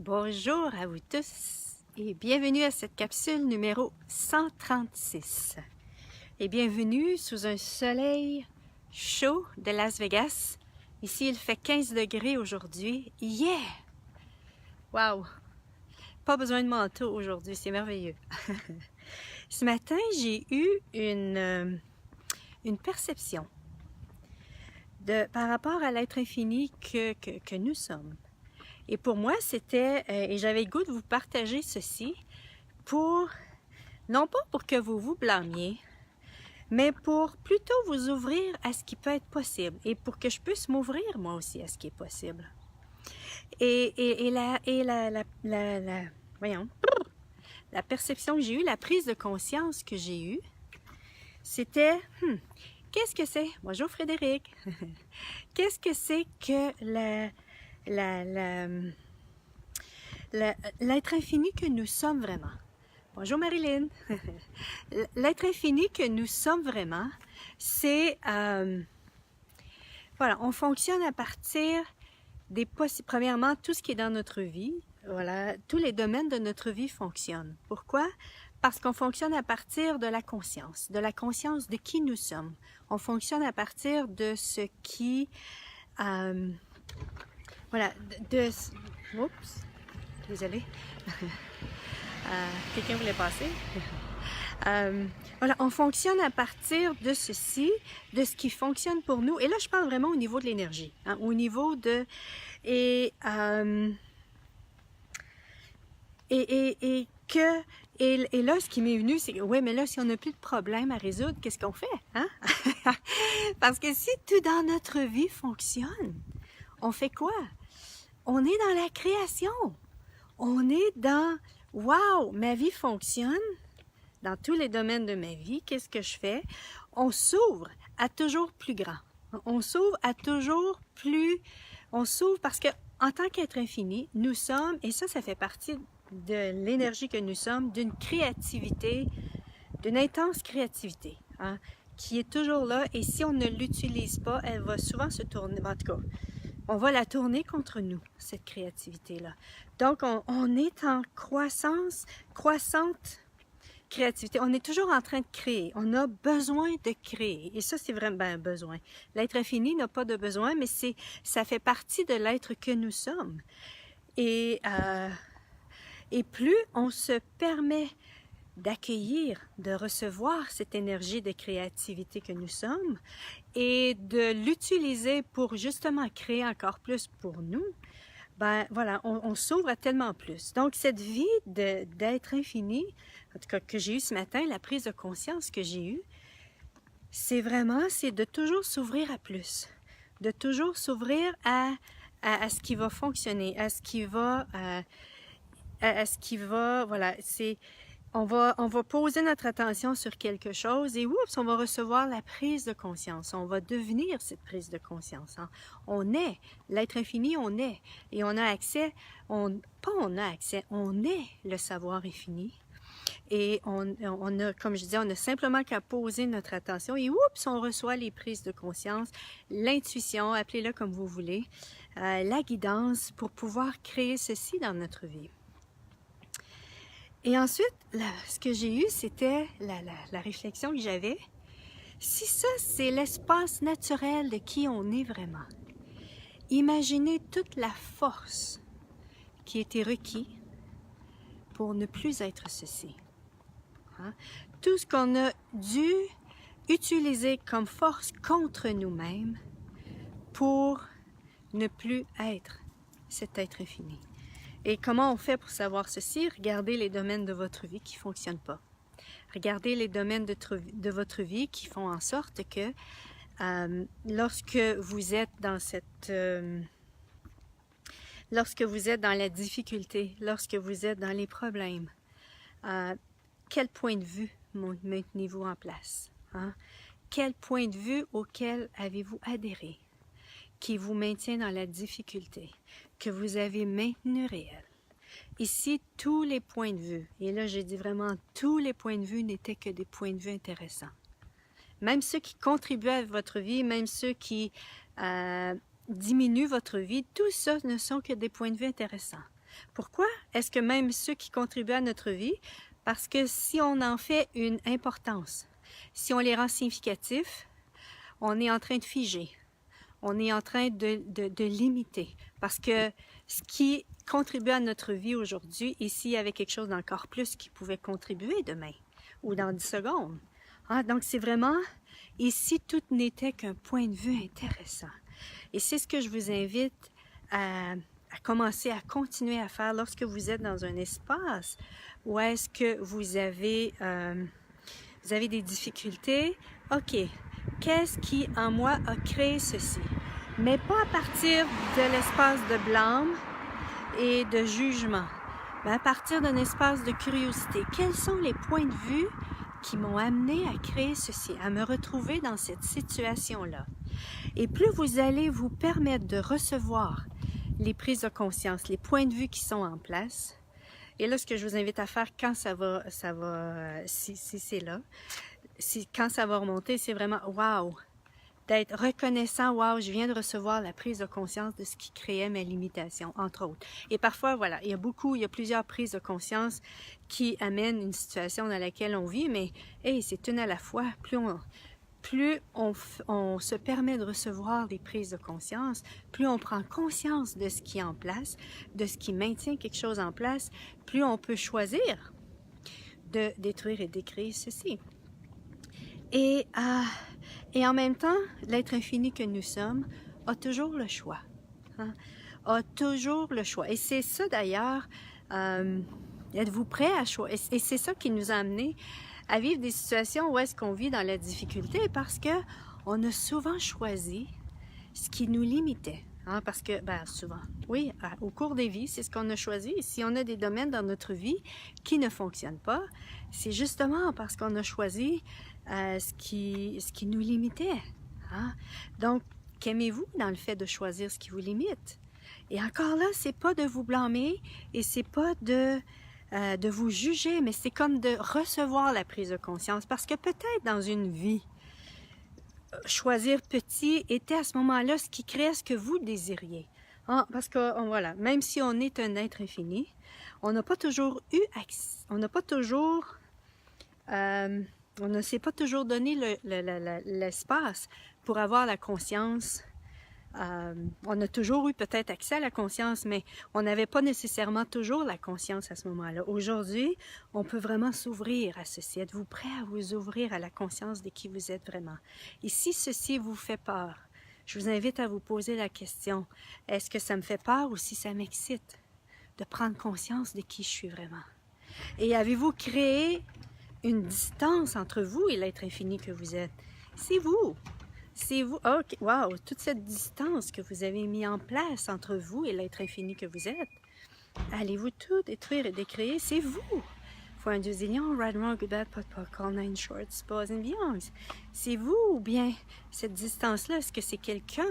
Bonjour à vous tous et bienvenue à cette capsule numéro 136. Et bienvenue sous un soleil chaud de Las Vegas. Ici, il fait 15 degrés aujourd'hui. Yeah! Wow! Pas besoin de manteau aujourd'hui, c'est merveilleux. Ce matin, j'ai eu une perception par rapport à l'être infini que nous sommes. Et pour moi, c'était, et j'avais le goût de vous partager ceci non pas pour que vous vous blâmiez, mais pour plutôt vous ouvrir à ce qui peut être possible et pour que je puisse m'ouvrir moi aussi à ce qui est possible. Voyons, la perception que j'ai eue, la prise de conscience que j'ai eue, c'était, qu'est-ce que c'est? Bonjour Frédéric! Qu'est-ce que c'est que l'être infini que nous sommes vraiment? Bonjour Marilyn! L'être infini que nous sommes vraiment, c'est... voilà, on fonctionne à partir des possibles... Premièrement, tout ce qui est dans notre vie, voilà, tous les domaines de notre vie fonctionnent. Pourquoi? Parce qu'on fonctionne à partir de la conscience de qui nous sommes. On fonctionne à partir de ce qui... voilà, oups, désolée. Quelqu'un voulait passer? Voilà, on fonctionne à partir de ceci, de ce qui fonctionne pour nous. Et là, je parle vraiment au niveau de l'énergie, hein, au niveau de... Et là, ce qui m'est venu, c'est que, ouais, mais là, si on n'a plus de problème à résoudre, qu'est-ce qu'on fait? Hein? Parce que si tout dans notre vie fonctionne, on fait quoi? On est dans la création. On est dans, wow, ma vie fonctionne dans tous les domaines de ma vie. Qu'est-ce que je fais? On s'ouvre à toujours plus grand. On s'ouvre à toujours plus... On s'ouvre parce que en tant qu'être infini, nous sommes, et ça fait partie de l'énergie que nous sommes, d'une créativité, d'une intense créativité, hein, qui est toujours là. Et si on ne l'utilise pas, elle va souvent se tourner, en tout cas, on va la tourner contre nous, cette créativité-là. Donc, on est en croissante créativité. On est toujours en train de créer. On a besoin de créer. Et ça, c'est vraiment un besoin. L'être infini n'a pas de besoin, mais ça fait partie de l'être que nous sommes. Et plus on se permet d'accueillir, de recevoir cette énergie de créativité que nous sommes et de l'utiliser pour justement créer encore plus pour nous, ben voilà, on s'ouvre à tellement plus. Donc cette vie d'être infini, en tout cas que j'ai eu ce matin, la prise de conscience que j'ai eue, c'est de toujours s'ouvrir à plus, de toujours s'ouvrir à ce qui va fonctionner, à ce qui va, voilà, on va poser notre attention sur quelque chose et oups, on va recevoir la prise de conscience. On va devenir cette prise de conscience. Hein. On est, l'être infini, on est. Et on a accès, on est le savoir infini. Et on a, comme je disais, on a simplement qu'à poser notre attention et oups, on reçoit les prises de conscience, l'intuition, appelez-le comme vous voulez, la guidance pour pouvoir créer ceci dans notre vie. Et ensuite, ce que j'ai eu, c'était la réflexion que j'avais. Si ça, c'est l'espace naturel de qui on est vraiment, imaginez toute la force qui a été requise pour ne plus être ceci. Hein? Tout ce qu'on a dû utiliser comme force contre nous-mêmes pour ne plus être cet être infini. Et comment on fait pour savoir ceci? Regardez les domaines de votre vie qui ne fonctionnent pas. Regardez les domaines de votre vie qui font en sorte que lorsque vous êtes dans lorsque vous êtes dans la difficulté, lorsque vous êtes dans les problèmes, quel point de vue maintenez-vous en place? Hein? Quel point de vue auquel avez-vous adhéré qui vous maintient dans la difficulté, que vous avez maintenu réel? Ici, tous les points de vue, et là j'ai dit vraiment tous les points de vue n'étaient que des points de vue intéressants. Même ceux qui contribuent à votre vie, même ceux qui diminuent votre vie, tout ça ne sont que des points de vue intéressants. Pourquoi? Est-ce que même ceux qui contribuent à notre vie, parce que si on en fait une importance, si on les rend significatifs, on est en train de figer, on est en train de limiter, parce que ce qui contribue à notre vie aujourd'hui, et s'il y avait quelque chose d'encore plus qui pouvait contribuer demain, ou dans 10 secondes. Ah, donc c'est vraiment, et si tout n'était qu'un point de vue intéressant. Et c'est ce que je vous invite à commencer à continuer à faire lorsque vous êtes dans un espace où est-ce que vous avez des difficultés. OK, qu'est-ce qui en moi a créé ceci? Mais pas à partir de l'espace de blâme et de jugement, mais à partir d'un espace de curiosité. Quels sont les points de vue qui m'ont amené à créer ceci, à me retrouver dans cette situation-là? Et plus vous allez vous permettre de recevoir les prises de conscience, les points de vue qui sont en place, et là, ce que je vous invite à faire quand si c'est là, quand ça va remonter, c'est vraiment « wow », d'être reconnaissant, « wow, je viens de recevoir la prise de conscience de ce qui créait mes limitations », entre autres. Et parfois, voilà, il y a plusieurs prises de conscience qui amènent une situation dans laquelle on vit, mais hey, c'est une à la fois. Plus on se permet de recevoir des prises de conscience, plus on prend conscience de ce qui est en place, de ce qui maintient quelque chose en place, plus on peut choisir de détruire et d'écrire ceci. Et en même temps, l'être infini que nous sommes a toujours le choix. Hein? A toujours le choix. Et c'est ça d'ailleurs, êtes-vous prêts à choisir? Et c'est ça qui nous a amenés à vivre des situations où est-ce qu'on vit dans la difficulté, parce que on a souvent choisi ce qui nous limitait. Hein? Parce que, souvent, oui, au cours des vies, c'est ce qu'on a choisi. Si on a des domaines dans notre vie qui ne fonctionnent pas, c'est justement parce qu'on a choisi ce qui nous limitait. Hein? Donc, qu'aimez-vous dans le fait de choisir ce qui vous limite? Et encore là, c'est pas de vous blâmer et c'est pas de vous juger, mais c'est comme de recevoir la prise de conscience. Parce que peut-être dans une vie, choisir petit était à ce moment-là ce qui créait ce que vous désiriez. Hein? Parce que, voilà, même si on est un être infini, on n'a pas toujours eu accès, on n'a pas toujours... on ne s'est pas toujours donné l'espace pour avoir la conscience. On a toujours eu peut-être accès à la conscience, mais on n'avait pas nécessairement toujours la conscience à ce moment-là. Aujourd'hui, on peut vraiment s'ouvrir à ceci. Êtes-vous prêt à vous ouvrir à la conscience de qui vous êtes vraiment? Et si ceci vous fait peur, je vous invite à vous poser la question, est-ce que ça me fait peur ou si ça m'excite de prendre conscience de qui je suis vraiment? Et avez-vous créé une distance entre vous et l'être infini que vous êtes? C'est vous. C'est vous. OK, wow, toute cette distance que vous avez mis en place entre vous et l'être infini que vous êtes. Allez-vous tout détruire et décréer? C'est vous. For un zillion, right, wrong, good, bad, pot, pot, call, nine shorts, boys and beyonds. C'est vous ou bien cette distance-là? Est-ce que c'est quelqu'un?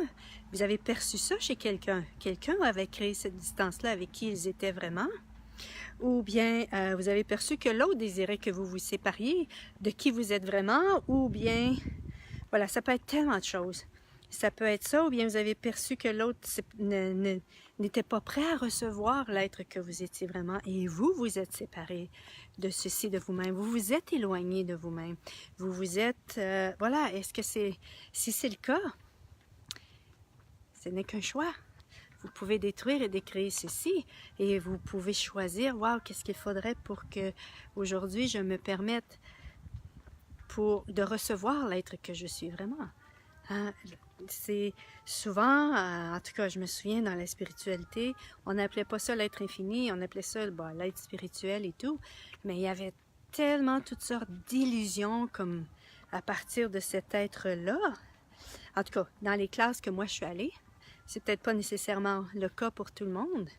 Vous avez perçu ça chez quelqu'un? Quelqu'un avait créé cette distance-là avec qui ils étaient vraiment? Ou bien vous avez perçu que l'autre désirait que vous vous sépariez de qui vous êtes vraiment, ou bien, voilà, ça peut être tellement de choses. Ça peut être ça, ou bien vous avez perçu que l'autre n'était pas prêt à recevoir l'être que vous étiez vraiment, et vous, vous êtes séparé de ceci, de vous-même. Vous vous êtes éloigné de vous-même. Vous vous êtes, voilà, est-ce que si c'est le cas, ce n'est qu'un choix. Vous pouvez détruire et décréer ceci et vous pouvez choisir, wow, qu'est-ce qu'il faudrait pour que aujourd'hui je me permette de recevoir l'être que je suis vraiment. Hein? C'est souvent, en tout cas je me souviens dans la spiritualité, on n'appelait pas ça l'être infini, on appelait ça l'être spirituel et tout, mais il y avait tellement toutes sortes d'illusions comme à partir de cet être-là. En tout cas, dans les classes que moi je suis allée, c'est peut-être pas nécessairement le cas pour tout le monde,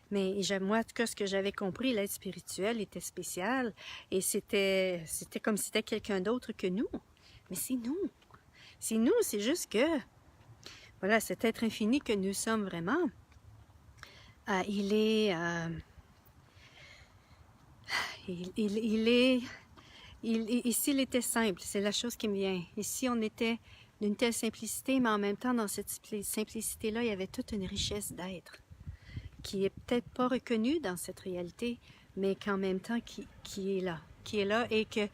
mais moi, en tout cas, ce que j'avais compris, l'être spirituel était spécial et c'était comme si c'était quelqu'un d'autre que nous. Mais c'est nous. C'est nous, c'est juste que, voilà, cet être infini que nous sommes vraiment, et s'il était simple, c'est la chose qui me vient. Et si on était d'une telle simplicité, mais en même temps, dans cette simplicité-là, il y avait toute une richesse d'être qui est peut-être pas reconnu dans cette réalité, mais qu'en même temps qui est là et que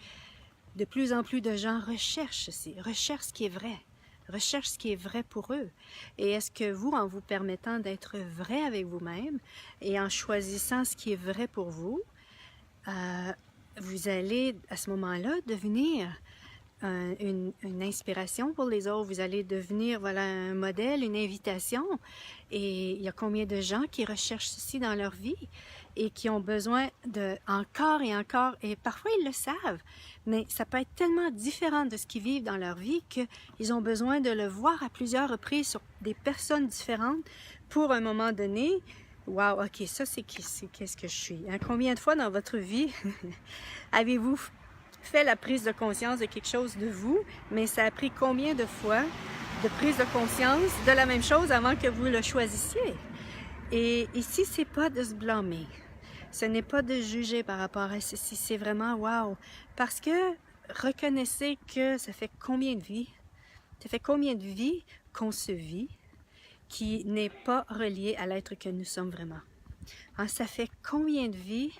de plus en plus de gens recherchent ceci, recherchent ce qui est vrai, recherchent ce qui est vrai pour eux. Et est-ce que vous, en vous permettant d'être vrai avec vous-même et en choisissant ce qui est vrai pour vous, vous allez à ce moment-là devenir une inspiration pour les autres. Vous allez devenir voilà, un modèle, une invitation. Et il y a combien de gens qui recherchent ceci dans leur vie et qui ont besoin de encore et encore, et parfois ils le savent, mais ça peut être tellement différent de ce qu'ils vivent dans leur vie qu'ils ont besoin de le voir à plusieurs reprises sur des personnes différentes pour un moment donné. Wow, ok, ça c'est qu'est-ce que je suis. Hein? Combien de fois dans votre vie avez-vous fait la prise de conscience de quelque chose de vous, mais ça a pris combien de fois de prise de conscience de la même chose avant que vous le choisissiez? Et ici, c'est pas de se blâmer. Ce n'est pas de juger par rapport à ceci. C'est vraiment wow. Parce que reconnaissez que ça fait combien de vies? Ça fait combien de vies qu'on se vit qui n'est pas relié à l'être que nous sommes vraiment? Hein, ça fait combien de vies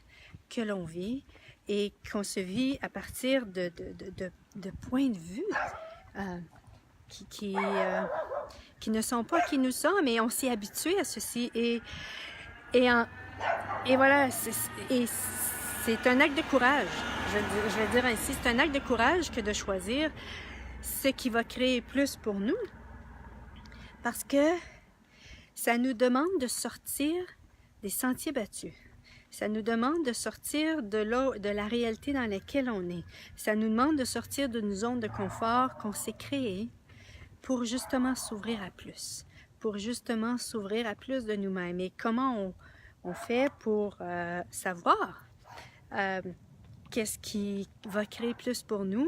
que l'on vit et qu'on se vit à partir de points de vue qui ne sont pas qui nous sommes, et on s'est habitué à ceci. Et voilà, c'est un acte de courage. Je vais dire ainsi, c'est un acte de courage que de choisir ce qui va créer plus pour nous. Parce que ça nous demande de sortir des sentiers battus. Ça nous demande de sortir de la réalité dans laquelle on est. Ça nous demande de sortir d'une zone de confort qu'on s'est créée pour justement s'ouvrir à plus. Pour justement s'ouvrir à plus de nous-mêmes. Et comment on fait pour savoir qu'est-ce qui va créer plus pour nous?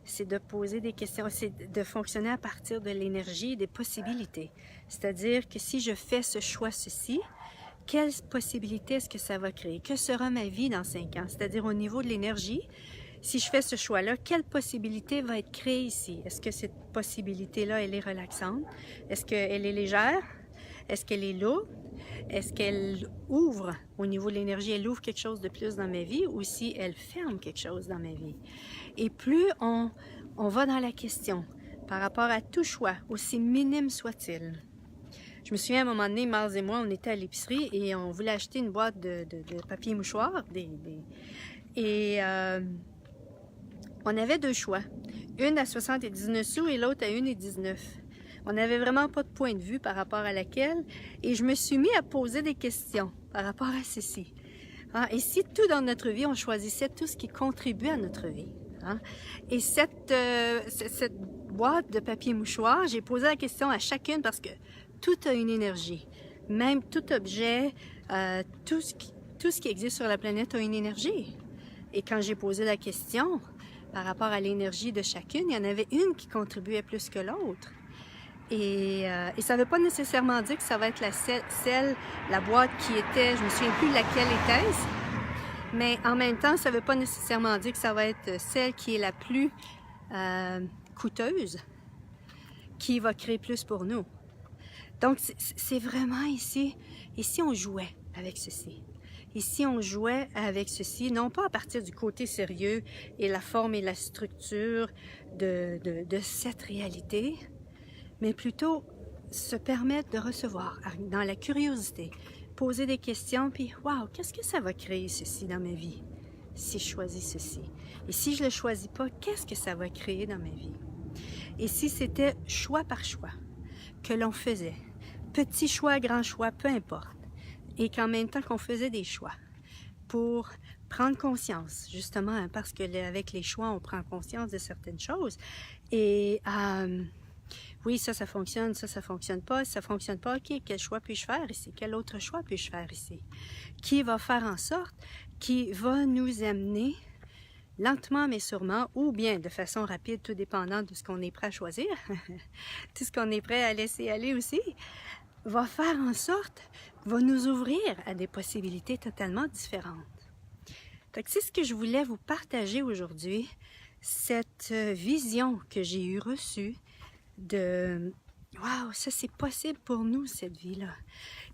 C'est de poser des questions, c'est de fonctionner à partir de l'énergie et des possibilités. C'est-à-dire que si je fais ce choix, ceci, quelle possibilité est-ce que ça va créer? Que sera ma vie dans 5 ans? C'est-à-dire au niveau de l'énergie, si je fais ce choix-là, quelle possibilité va être créée ici? Est-ce que cette possibilité-là, elle est relaxante? Est-ce qu'elle est légère? Est-ce qu'elle est lourde? Est-ce qu'elle ouvre, au niveau de l'énergie, elle ouvre quelque chose de plus dans ma vie, ou si elle ferme quelque chose dans ma vie? Et plus on va dans la question par rapport à tout choix, aussi minime soit-il. Je me souviens à un moment donné, Mars et moi, on était à l'épicerie et on voulait acheter une boîte de papier mouchoir. On avait 2 choix. Une à 79 sous et l'autre à 1,19. On n'avait vraiment pas de point de vue par rapport à laquelle. Et je me suis mis à poser des questions par rapport à ceci. Hein? Et si tout dans notre vie, on choisissait tout ce qui contribue à notre vie. Hein? Et cette boîte de papier mouchoir, j'ai posé la question à chacune parce que tout a une énergie. Même tout objet, tout ce qui existe sur la planète a une énergie. Et quand j'ai posé la question par rapport à l'énergie de chacune, il y en avait une qui contribuait plus que l'autre. Et ça ne veut pas nécessairement dire que ça va être la boîte qui était, je ne me souviens plus laquelle était-ce, mais en même temps, ça ne veut pas nécessairement dire que ça va être celle qui est la plus coûteuse, qui va créer plus pour nous. Donc, c'est vraiment ici on jouait avec ceci. Ici, on jouait avec ceci, non pas à partir du côté sérieux et la forme et la structure de cette réalité, mais plutôt se permettre de recevoir, dans la curiosité, poser des questions, puis « Wow, qu'est-ce que ça va créer ceci dans ma vie, si je choisis ceci? Et si je ne le choisis pas, qu'est-ce que ça va créer dans ma vie? » Et si c'était choix par choix que l'on faisait, petit choix, grand choix, peu importe, et qu'en même temps qu'on faisait des choix pour prendre conscience, justement, hein, parce que avec les choix, on prend conscience de certaines choses. Et oui, ça fonctionne, ça fonctionne pas. Si ça fonctionne pas, ok, quel choix puis-je faire ici? Quel autre choix puis-je faire ici? Qui va faire en sorte, qui va nous amener lentement mais sûrement, ou bien de façon rapide, tout dépendant de ce qu'on est prêt à choisir, tout ce qu'on est prêt à laisser aller aussi, va faire en sorte, va nous ouvrir à des possibilités totalement différentes. Donc, c'est ce que je voulais vous partager aujourd'hui, cette vision que j'ai reçue de Waouh, ça c'est possible pour nous, cette vie-là.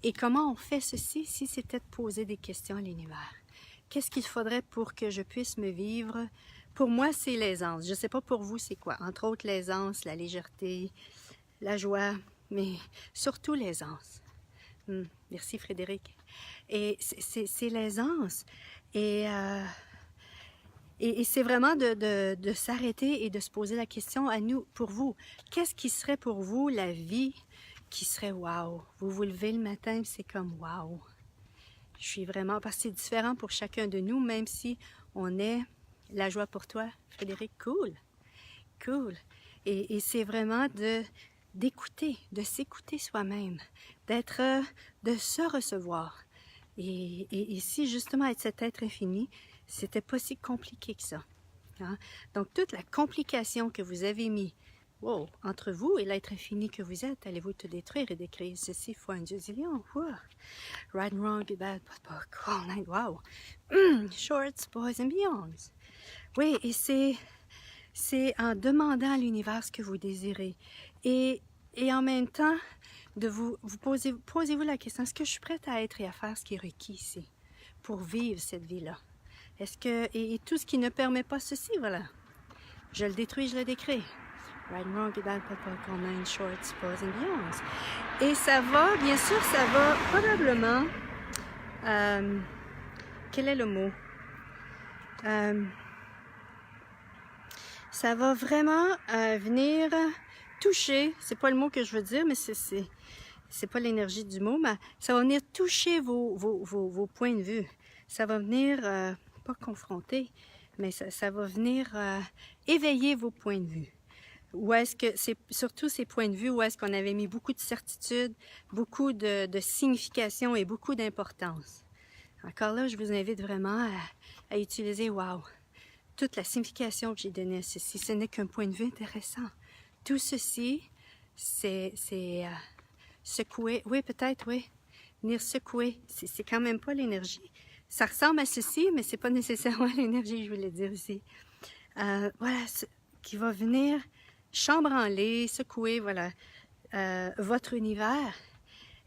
Et comment on fait ceci si c'était de poser des questions à l'univers? Qu'est-ce qu'il faudrait pour que je puisse me vivre? Pour moi, c'est l'aisance. Je ne sais pas pour vous, c'est quoi? Entre autres, l'aisance, la légèreté, la joie, mais surtout l'aisance. Merci Frédéric. Et c'est l'aisance. Et c'est vraiment de s'arrêter et de se poser la question à nous, pour vous. Qu'est-ce qui serait pour vous la vie qui serait wow? Vous vous levez le matin et c'est comme wow. Je suis vraiment... Parce que c'est différent pour chacun de nous, même si on est la joie pour toi, Frédéric. Cool. Cool. Et c'est vraiment d'écouter, de s'écouter soi-même, de se recevoir. Et si justement être cet être infini, c'était pas si compliqué que ça. Hein? Donc toute la complication que vous avez mis entre vous et l'être infini que vous êtes, allez-vous te détruire et décrire ceci fois un zillion. Right and wrong, good, bad, all night, wow. Shorts, boys and beyonds. Oui, et c'est en demandant à l'univers ce que vous désirez. Et en même temps, posez-vous la question, est-ce que je suis prête à être et à faire ce qui est requis ici pour vivre cette vie-là? Est-ce que, et tout ce qui ne permet pas ceci, voilà, je le détruis, je le décris. Right and wrong, good, bad, all night, shorts, boys and beyonds. Et ça va, bien sûr, ça va probablement, quel est le mot? Ça va vraiment venir toucher, c'est pas le mot que je veux dire, mais c'est pas l'énergie du mot, mais ça va venir toucher vos points de vue. Ça va venir, pas confronter, mais ça va venir éveiller vos points de vue. Ou est-ce que c'est surtout ces points de vue où est-ce qu'on avait mis beaucoup de certitude, beaucoup de signification et beaucoup d'importance. Encore là, je vous invite vraiment à utiliser wow. Toute la signification que j'ai donnée à ceci, ce n'est qu'un point de vue intéressant. Tout ceci, c'est secouer, oui peut-être, oui, venir secouer, c'est quand même pas l'énergie. Ça ressemble à ceci, mais c'est pas nécessairement l'énergie, je voulais dire ici. Voilà, qui va venir chambranler, secouer, voilà, votre univers.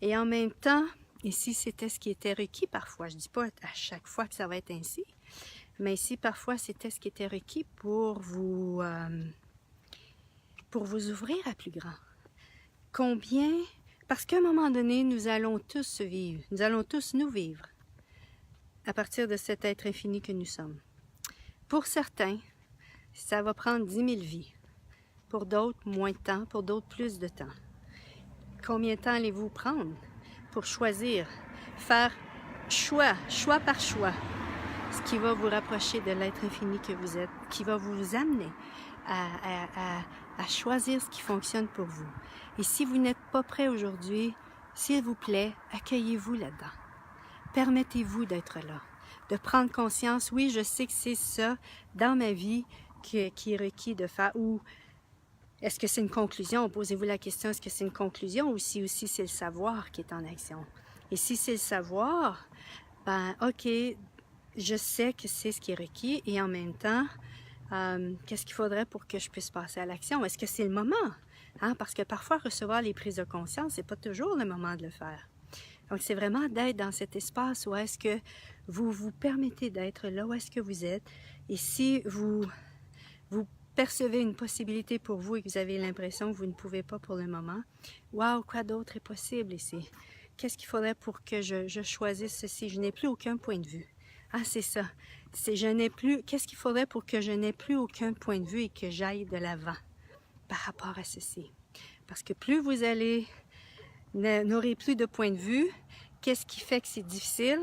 Et en même temps, ici c'était ce qui était requis parfois, je dis pas à chaque fois que ça va être ainsi, mais ici, parfois, c'était ce qui était requis pour vous ouvrir à plus grand. Combien... Parce qu'à un moment donné, nous allons tous se vivre. Nous allons tous nous vivre à partir de cet être infini que nous sommes. Pour certains, ça va prendre 10 000 vies. Pour d'autres, moins de temps. Pour d'autres, plus de temps. Combien de temps allez-vous prendre pour choisir? Faire choix par choix. Ce qui va vous rapprocher de l'être infini que vous êtes, qui va vous amener à choisir ce qui fonctionne pour vous. Et si vous n'êtes pas prêt aujourd'hui, s'il vous plaît, accueillez-vous là-dedans. Permettez-vous d'être là, de prendre conscience, oui, je sais que c'est ça dans ma vie qui est requis de faire, ou est-ce que c'est une conclusion? Posez-vous la question, est-ce que c'est une conclusion ou si aussi c'est le savoir qui est en action? Et si c'est le savoir, ben ok, je sais que c'est ce qui est requis et en même temps, qu'est-ce qu'il faudrait pour que je puisse passer à l'action? Est-ce que c'est le moment? Hein? Parce que parfois, recevoir les prises de conscience, c'est pas toujours le moment de le faire. Donc, c'est vraiment d'être dans cet espace où est-ce que vous vous permettez d'être là où est-ce que vous êtes. Et si vous percevez une possibilité pour vous et que vous avez l'impression que vous ne pouvez pas pour le moment, waouh, quoi d'autre est possible ici? Qu'est-ce qu'il faudrait pour que je choisisse ceci? Je n'ai plus aucun point de vue. Ah, c'est ça. Qu'est-ce qu'il faudrait pour que je n'ai plus aucun point de vue et que j'aille de l'avant par rapport à ceci? Parce que plus vous n'aurez plus de point de vue, qu'est-ce qui fait que c'est difficile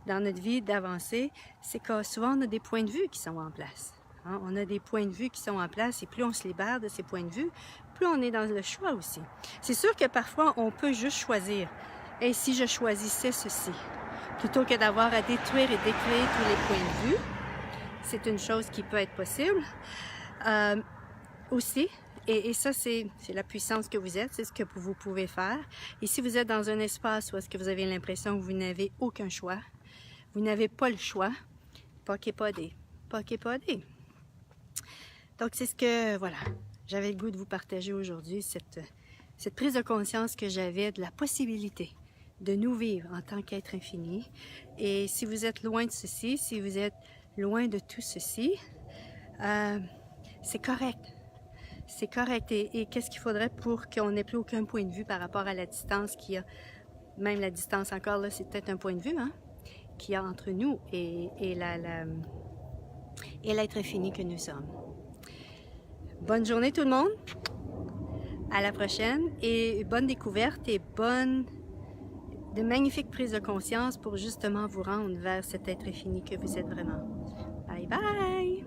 dans notre vie d'avancer? C'est que souvent on a des points de vue qui sont en place. Hein? On a des points de vue qui sont en place et plus on se libère de ces points de vue, plus on est dans le choix aussi. C'est sûr que parfois on peut juste choisir. Et si je choisissais ceci? Plutôt que d'avoir à détruire et décréer tous les points de vue, c'est une chose qui peut être possible aussi. Et ça, c'est la puissance que vous êtes, c'est ce que vous pouvez faire. Et si vous êtes dans un espace où est-ce que vous avez l'impression que vous n'avez aucun choix, vous n'avez pas le choix, poké-podé. Donc, c'est ce que, voilà, j'avais le goût de vous partager aujourd'hui, cette prise de conscience que j'avais de la possibilité de nous vivre en tant qu'être infini. Et si vous êtes loin de ceci, si vous êtes loin de tout ceci, c'est correct. C'est correct. Et qu'est-ce qu'il faudrait pour qu'on n'ait plus aucun point de vue par rapport à la distance qu'il y a, même la distance encore là, c'est peut-être un point de vue, hein, qu'il y a entre nous et l'être infini que nous sommes. Bonne journée tout le monde. À la prochaine et bonne découverte et de magnifiques prises de conscience pour justement vous rendre vers cet être infini que vous êtes vraiment. Bye bye!